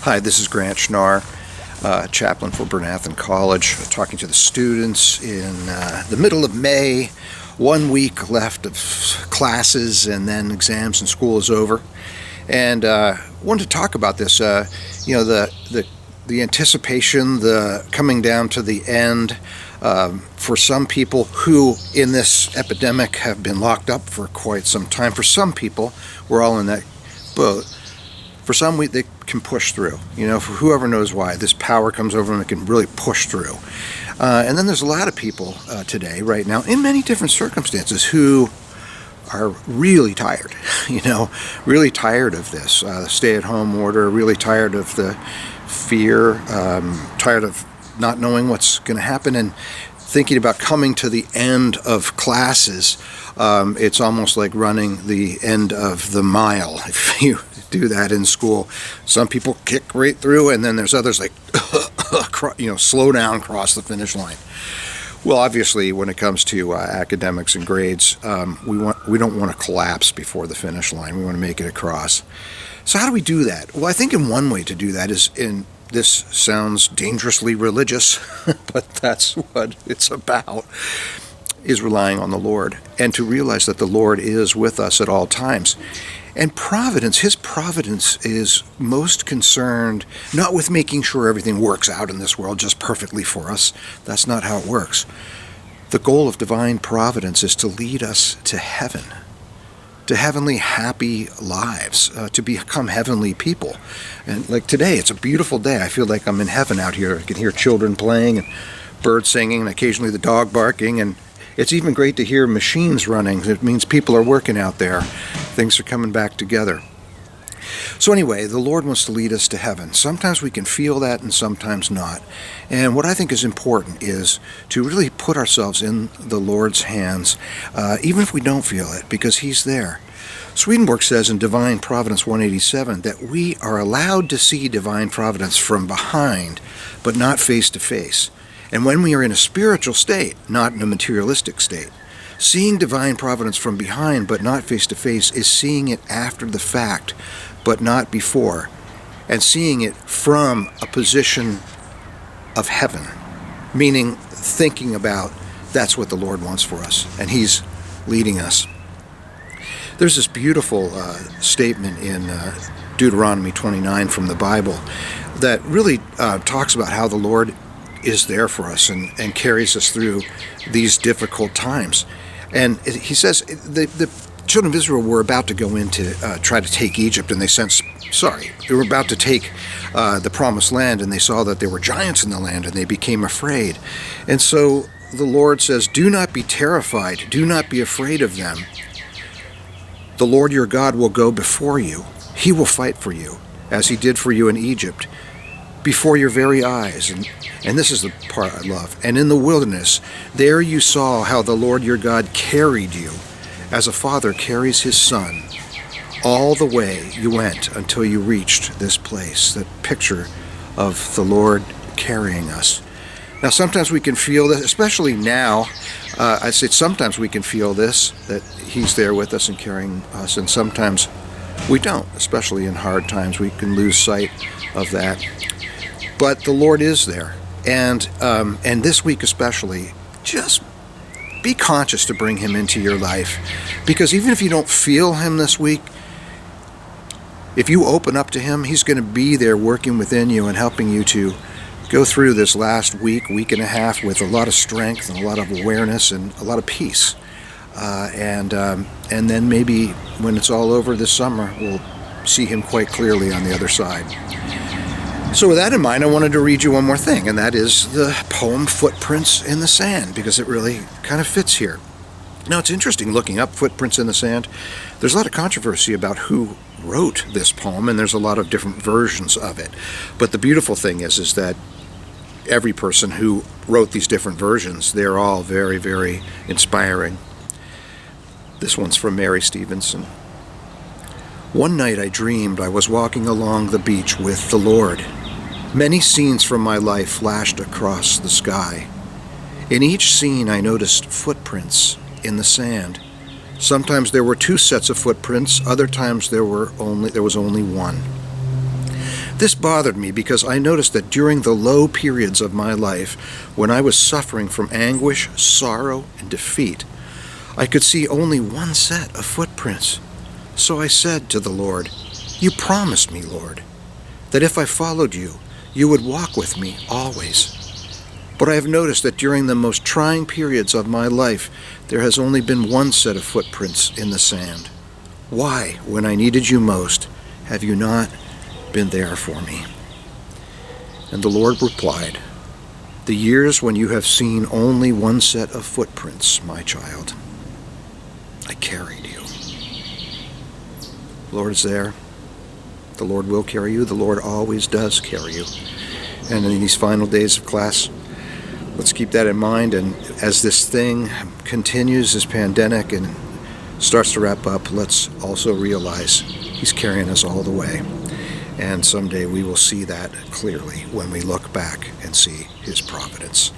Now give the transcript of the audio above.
Hi, this is Grant Schnarr, chaplain for Bryn Athyn College, talking to the students in the middle of May, 1 week left of classes, and then exams and school is over. And wanted to talk about this, the anticipation, the coming down to the end. For some people who in this epidemic have been locked up for quite some time, for some people, we're all in that boat. For some, they can push through. For whoever knows why, this power comes over them and can really push through. And then there's a lot of people today, right now, in many different circumstances, who are really tired, really tired of this stay-at-home order, really tired of the fear, tired of not knowing what's going to happen, and thinking about coming to the end of classes. It's almost like running the end of the mile if you do that in school. Some people kick right through, and then there's others like slow down, cross the finish line. Well, obviously, when it comes to academics and grades, we don't want to collapse before the finish line. We want to make it across. So how do we do that? Well, I think in one way to do that is this sounds dangerously religious, but that's what it's about, is relying on the Lord, and to realize that the Lord is with us at all times. And providence, His providence, is most concerned not with making sure everything works out in this world just perfectly for us. That's not how it works. The goal of divine providence is to lead us to heaven, to heavenly happy lives, to become heavenly people. And like today, it's a beautiful day. I feel like I'm in heaven out here. I can hear children playing and birds singing and occasionally the dog barking, and it's even great to hear machines running. It means people are working out there. Things are coming back together. So anyway, the Lord wants to lead us to heaven. Sometimes we can feel that and sometimes not. And what I think is important is to really put ourselves in the Lord's hands, even if we don't feel it, because He's there. Swedenborg says in Divine Providence 187 that we are allowed to see divine providence from behind, but not face to face. And when we are in a spiritual state, not in a materialistic state, seeing divine providence from behind but not face to face is seeing it after the fact but not before, and seeing it from a position of heaven, meaning thinking about that's what the Lord wants for us and He's leading us. There's this beautiful statement in Deuteronomy 29 from the Bible that really talks about how the Lord is there for us and carries us through these difficult times. And he says the children of Israel were about to go in to try to take Egypt, and they were about to take the promised land, and they saw that there were giants in the land, and they became afraid. And so the Lord says, do not be terrified, do not be afraid of them. The Lord your God will go before you. He will fight for you, as He did for you in Egypt, before your very eyes. And this is the part I love. And in the wilderness, there you saw how the Lord your God carried you, as a father carries his son, all the way you went until you reached this place. That picture of the Lord carrying us. Now, sometimes we can feel this, especially now. I say sometimes we can feel this, that He's there with us and carrying us, and sometimes we don't, especially in hard times. We can lose sight of that. But the Lord is there. And this week especially, just be conscious to bring Him into your life. Because even if you don't feel Him this week, if you open up to Him, He's going to be there working within you and helping you to go through this last week and a half with a lot of strength and a lot of awareness and a lot of peace. And then maybe when it's all over this summer, we'll see Him quite clearly on the other side. So with that in mind, I wanted to read you one more thing, and that is the poem Footprints in the Sand, because it really kind of fits here. Now, it's interesting looking up Footprints in the Sand. There's a lot of controversy about who wrote this poem, and there's a lot of different versions of it. But the beautiful thing is that every person who wrote these different versions, they're all very, very inspiring. This one's from Mary Stevenson. One night I dreamed I was walking along the beach with the Lord. Many scenes from my life flashed across the sky. In each scene I noticed footprints in the sand. Sometimes there were two sets of footprints, other times there was only one. This bothered me because I noticed that during the low periods of my life, when I was suffering from anguish, sorrow, and defeat, I could see only one set of footprints. So I said to the Lord, "You promised me, Lord, that if I followed you, you would walk with me always. But I have noticed that during the most trying periods of my life, there has only been one set of footprints in the sand. Why, when I needed you most, have you not been there for me?" And the Lord replied, "The years when you have seen only one set of footprints, my child, I carried you." The Lord is there. The Lord will carry you. The Lord always does carry you. And in these final days of class, let's keep that in mind. And as this thing continues, this pandemic, and starts to wrap up, let's also realize He's carrying us all the way. And someday we will see that clearly when we look back and see His providence.